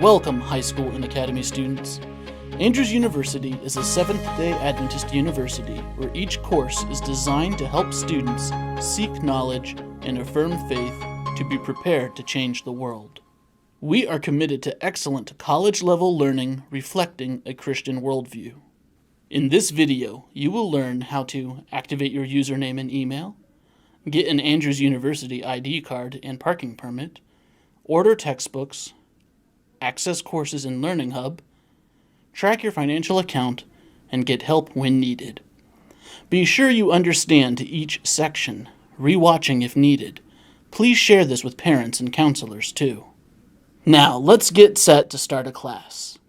Welcome, high school and academy students. Andrews University is a Seventh-day Adventist university where each course is designed to help students seek knowledge and affirm faith to be prepared to change the world. We are committed to excellent college-level learning reflecting a Christian worldview. In this video, you will learn how to activate your username and email, get an Andrews University ID card and parking permit, order textbooks, access courses in Learning Hub, track your financial account, and get help when needed. Be sure you understand each section, rewatching if needed. Please share this with parents and counselors too. Now, let's get set to start a class.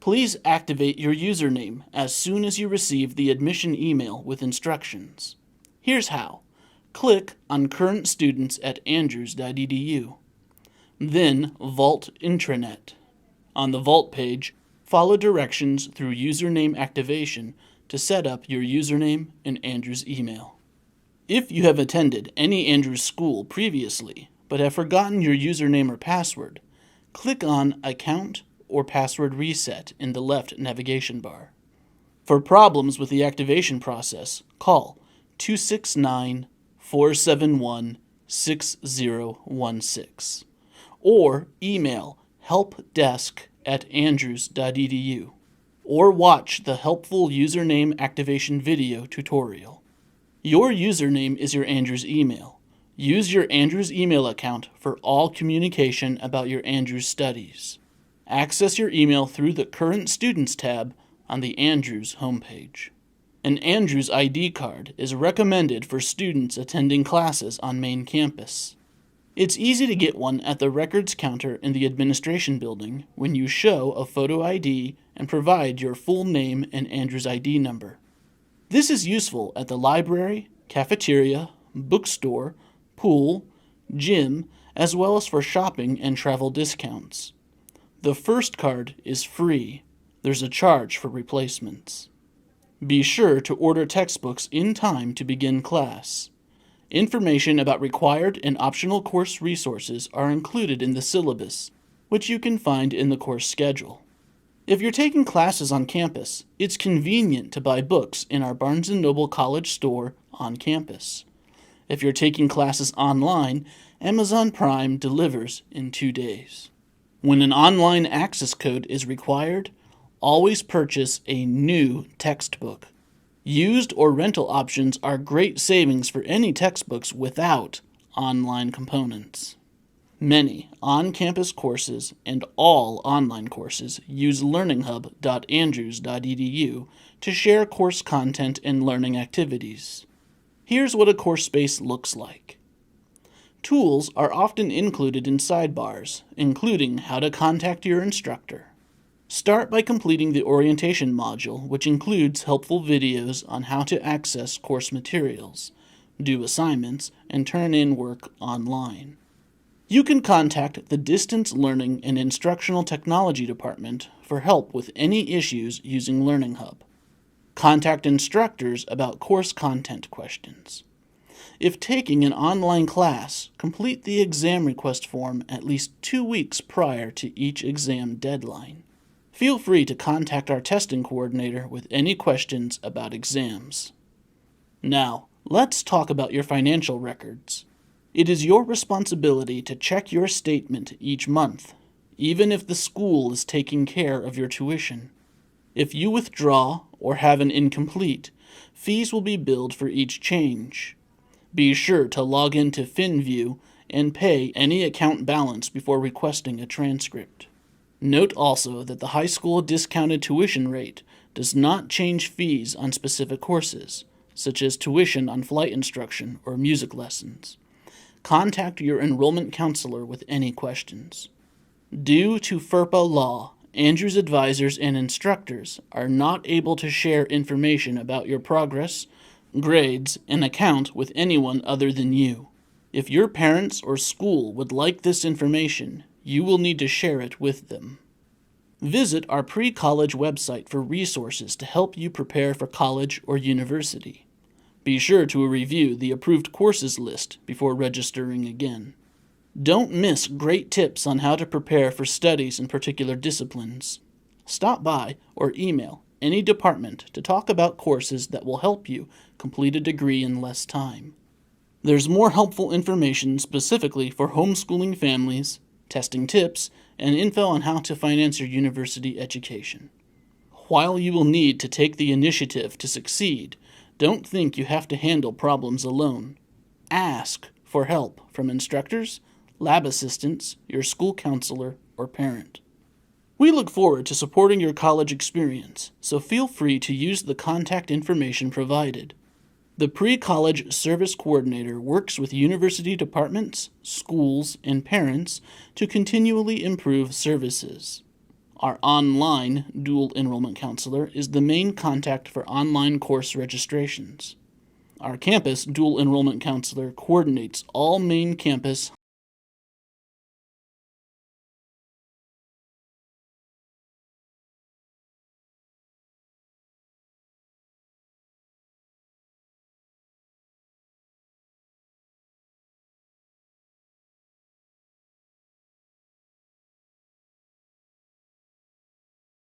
Please activate your username as soon as you receive the admission email with instructions. Here's how. Click on Current Students at andrews.edu. Then Vault Intranet. On the Vault page, follow directions through username activation to set up your username and Andrews email. If you have attended any Andrews school previously but have forgotten your username or password, click on Account or Password Reset in the left navigation bar. For problems with the activation process, call 269-471-6016 or email helpdesk@andrews.edu or watch the helpful username activation video tutorial. Your username is your Andrews email. Use your Andrews email account for all communication about your Andrews studies. Access your email through the Current Students tab on the Andrews homepage. An Andrews ID card is recommended for students attending classes on main campus. It's easy to get one at the records counter in the administration building when you show a photo ID and provide your full name and Andrews ID number. This is useful at the library, cafeteria, bookstore, pool, gym, as well as for shopping and travel discounts. The first card is free. There's a charge for replacements. Be sure to order textbooks in time to begin class. Information about required and optional course resources are included in the syllabus, which you can find in the course schedule. If you're taking classes on campus, it's convenient to buy books in our Barnes & Noble College store on campus. If you're taking classes online, Amazon Prime delivers in 2 days. When an online access code is required, always purchase a new textbook. Used or rental options are great savings for any textbooks without online components. Many on-campus courses and all online courses use learninghub.andrews.edu to share course content and learning activities. Here's what a course space looks like. Tools are often included in sidebars, including how to contact your instructor. Start by completing the orientation module, which includes helpful videos on how to access course materials, do assignments, and turn in work online. You can contact the Distance Learning and Instructional Technology Department for help with any issues using Learning Hub. Contact instructors about course content questions. If taking an online class, complete the exam request form at least 2 weeks prior to each exam deadline. Feel free to contact our testing coordinator with any questions about exams. Now, let's talk about your financial records. It is your responsibility to check your statement each month, even if the school is taking care of your tuition. If you withdraw or have an incomplete, fees will be billed for each change. Be sure to log into FinView and pay any account balance before requesting a transcript. Note also that the high school discounted tuition rate does not change fees on specific courses, such as tuition on flight instruction or music lessons. Contact your enrollment counselor with any questions. Due to FERPA law, Andrews advisors and instructors are not able to share information about your progress, grades, and account with anyone other than you. If your parents or school would like this information, you will need to share it with them. Visit our PreCollege website for resources to help you prepare for college or university. Be sure to review the approved courses list before registering again. Don't miss great tips on how to prepare for studies in particular disciplines. Stop by or email any department to talk about courses that will help you complete a degree in less time. There's more helpful information specifically for homeschooling families, testing tips, and info on how to finance your university education. While you will need to take the initiative to succeed, don't think you have to handle problems alone. Ask for help from instructors, lab assistants, your school counselor, or parent. We look forward to supporting your college experience, so feel free to use the contact information provided. The PreCollege Service Coordinator works with university departments, schools, and parents to continually improve services. Our online dual enrollment counselor is the main contact for online course registrations. Our campus dual enrollment counselor coordinates all main campus